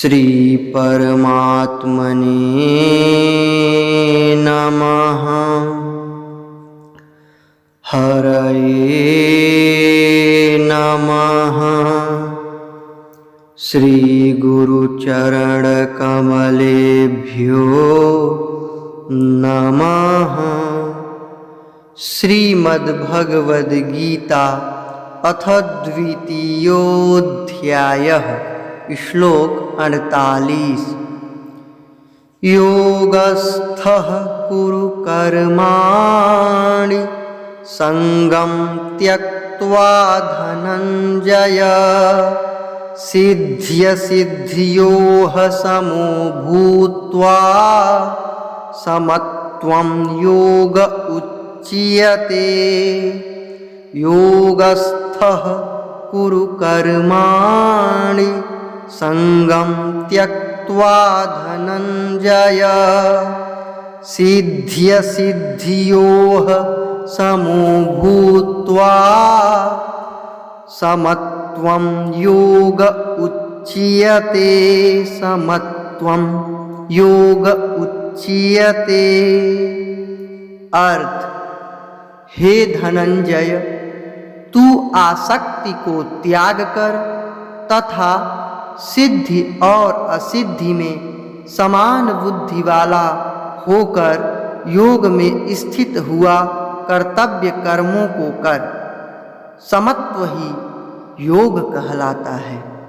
श्री परमात्मने नमः। हरये नमः। श्री गुरुचरण कमलेभ्यो नमः। श्रीमद्भगवद गीता अथ द्वितीयोऽध्यायः श्लोक 48। योगस्थः कुरु कर्माणि संगं त्यक्त्वा धनञ्जय सिद्ध्यसिद्ध्योः समो भूत्वा समत्वं योग उच्यते। योगस्थः कुरु कर्माणि संगं त्यक्त्वा धनञ्जय सिद्ध्यसिद्ध्योः समो भूत्वा समत्वं योग उच्यते। समत्वं योग उच्यते। अर्थ, हे धनंजय, तू आसक्ति को त्याग कर तथा सिद्धि और असिद्धि में समान बुद्धि वाला होकर योग में स्थित हुआ कर्तव्य कर्मों को कर। समत्व ही योग कहलाता है।